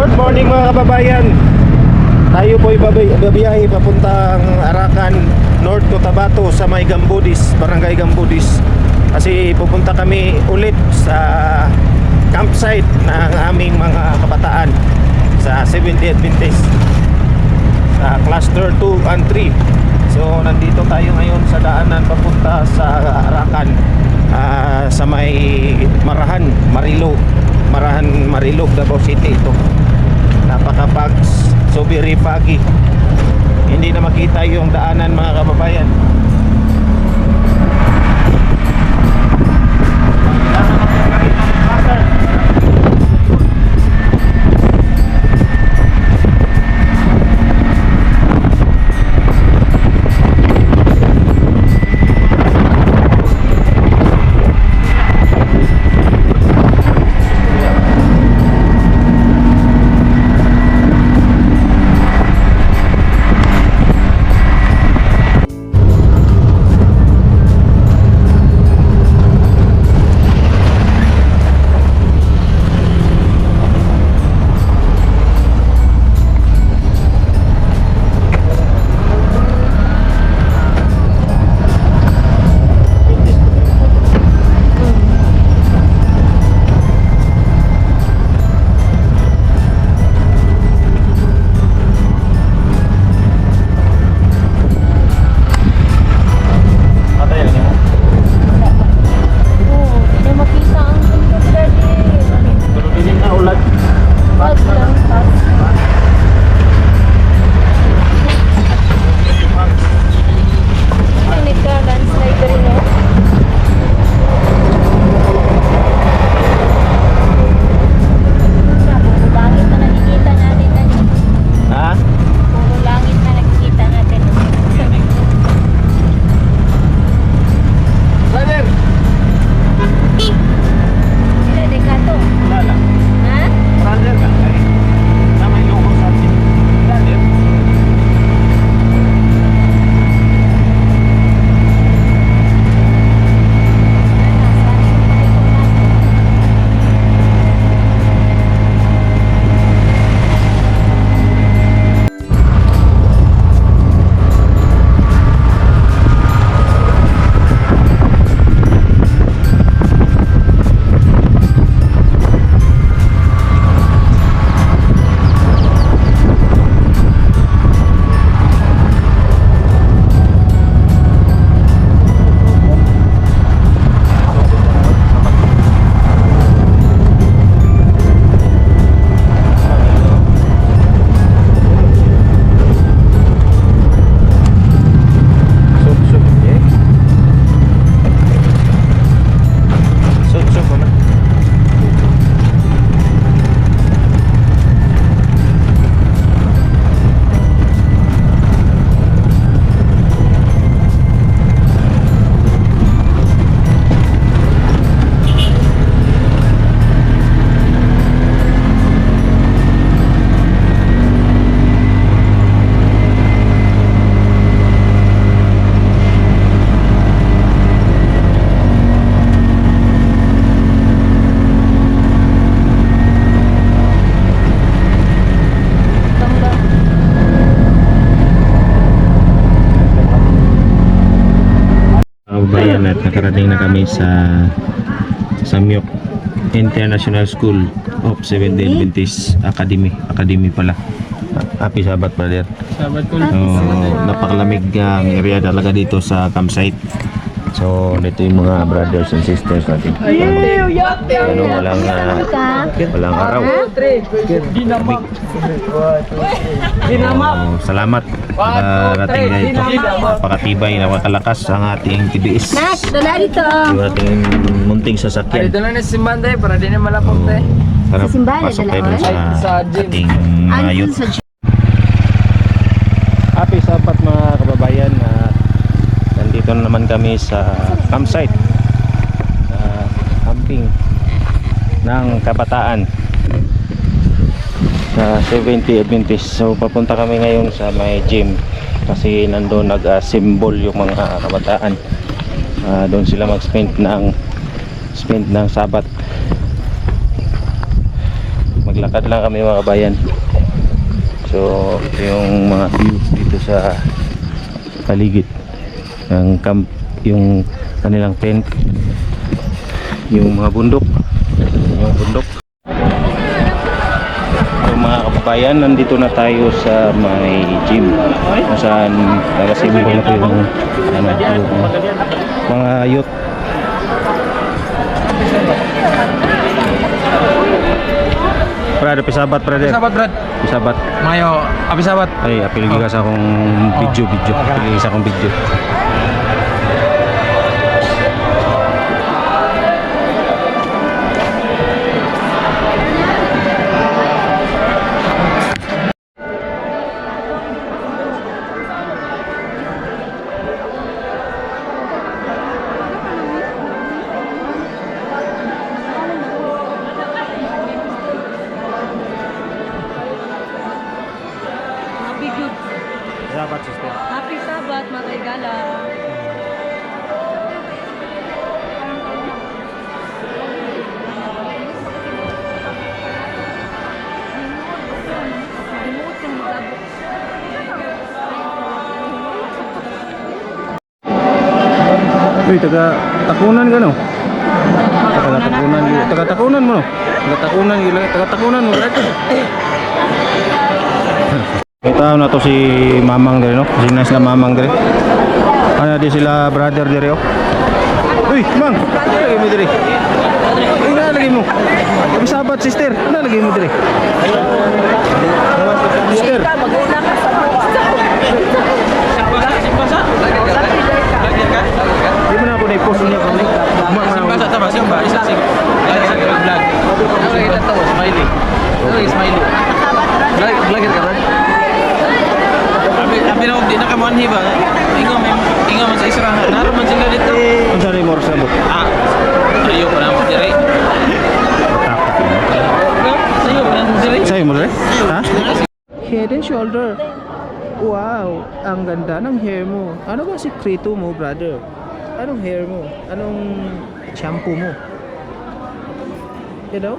Good morning mga kababayan. Tayo po babiyahe papuntang Arakan, North Cotabato sa may Gambudis, Barangay Gambudis. Kasi pupunta kami ulit sa campsite ng aming mga kabataan sa 70th Adventist sa Cluster 2 and 3. So nandito tayo ngayon sa daanan papunta sa Arakan, sa may Marahan, Marilog, Davao City. Ito napakapags, so very foggy, hindi na makita yung daanan mga kababayan. Bayan at nakarating na kami sa Samyok International School of Seventh Day Adventist Academy pala. Happy Sabat, brother. Sabat ko. So, napakalamig ang area talaga dito sa campsite. So, dito yung mga brothers and sisters natin. Ano, walang araw. Lamig. Salamat. Nakarating na ito. Napakatibay, napakalakas ang ating TBS. Yung ating munting sasakyan. Dito na si Manday para di na malapot eh. Tara, pasok tayo dun sa ating mga youth. Happy Sabat mga kababayan. Nandito na naman kami sa campsite, sa camping ng kabataan sa 70 Adventist. So papunta kami ngayon sa may gym kasi nandoon nag-assemble yung mga kabataan. Doon sila mag-spend ng Sabat. lakad lang kami mga kabayan. So ito yung mga view dito sa paligid ng camp, yung kanilang tent, yung mga bundok, yung bundok. So mga kabayan, nandito na tayo sa may gym kung saan nagasimbol na po yung mga youth. Brad, pisabat brother. Sabat Brad. Pisabat. Mayo, abi sabat. Ay, apil giga sa akong video. Apil sa akong video. Happy good. Pisabat sister. Happy Sabat, mga kaigala. Uy, taga takunan ka no? Taga takunan mo no? Taga takunan mo. Kita na to si Mamang dire no? Si nice na Mamang dire. Ano di sila brother dire oh. Uy, Mang, ano lagi mo dire? Ano lagi mo? Kami sabat sister, ano lagi mo dire? Sister. Di mo na ako na-post niya kami. Basa ta ba siya ba? Isa sing. Lagi sa vlog. Ano kita to? Smiley. Ano smiley? Vlog ka Brad. Abi na di na ka manhi ba? Ingo man sa israhan. Naroon man sila dito. Ang sari mo sa mo. Ah. Ayo ko na mo dire. Ayo ko na mo dire. Sa'yo mo dire? Ha? Head and shoulder. Wow, ang ganda ng hair mo. Ano ba sikreto mo, brother? Anong hair mo? Anong shampoo mo? You know?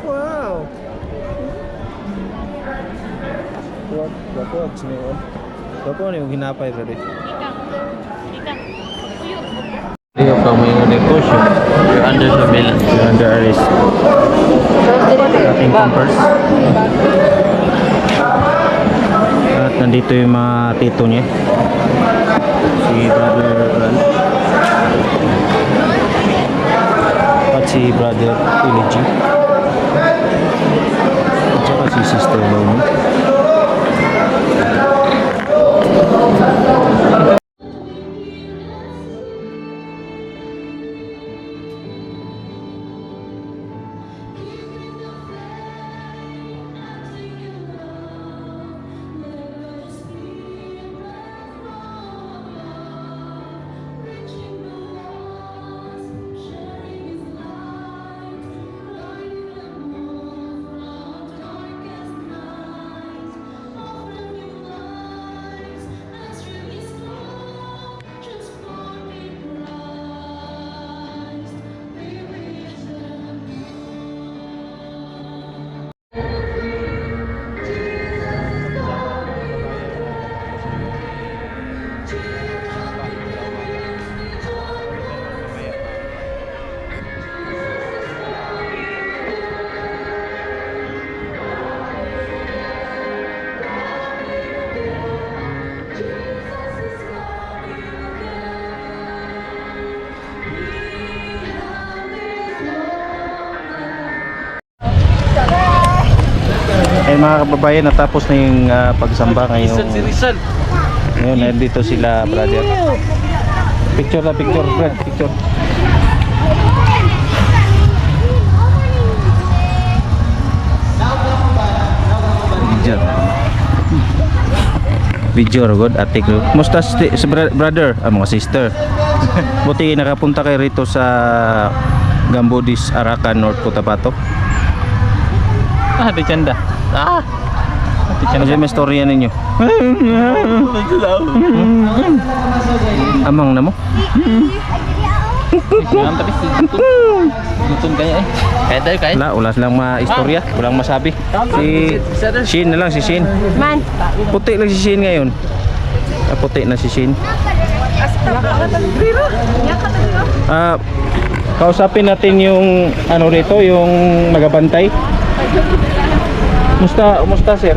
Wow! Wag siniwan. Bapo ano yung hinapay, brother? Iyo pa mo yung negosyo. You're under surveillance. You're under arrest. Ating campers. At nandito yung mga tito niya. Si brother Ran. At si brother Iliji. At saka si sister Lomi. Eh mga kababayan, natapos na yung pagsamba ngayong Rizal. ngayon nandito sila brother. Picture na picture, Brad, picture. Video good atik ko. Musta si brother, mga sister. Buti nakapunta kayo rito sa Gambudis, Arakan, North Cotabato. Ah, di canda. Ah. Ano may storya ninyo? Amang na mo? Ang tabi. Gutom kaya eh. Kaya tayo kain. Wala silang maistorya, walang masabi. Si Shin na lang, si Shin. Man. Puti lang si Shin ngayon. Puti na si Shin. Kausapin natin yung ano rito, yung magabantay. Musta sir?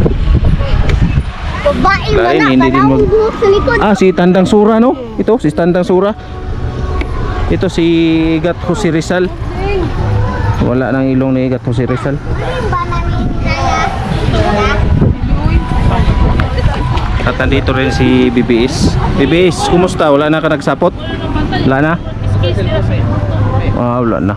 Babae Lain, wala, hindi din parang mag- buhok sa likod. Si Tandang Sura no? Ito, si Tandang Sura. Ito si Gat Jose Rizal. Wala nang ilong ni Gat Jose Rizal. Ano ba namin kaya? At nandito rin si BBS. BBS, kumusta? Wala na ka nagsapot? Wala na? Wala na.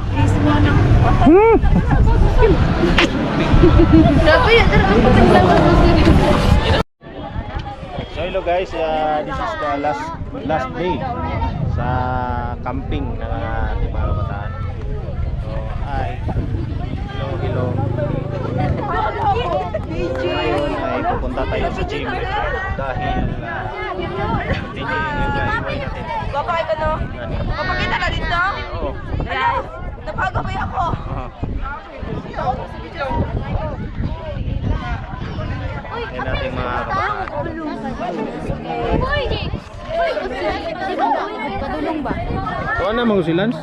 So hello guys, this is the last day sa camping ng ating mga kabataan. So, hi. Hello. Ngayon ay pupunta tayo sa gym dahil continuing yung gagawin natin. Babae ka no? Papakita na dito? Oo. Ano? Napagabay ako. Yan natin mga kabataan. Padulong ba? Kuha na mga silans.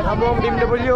Amo ang BMW.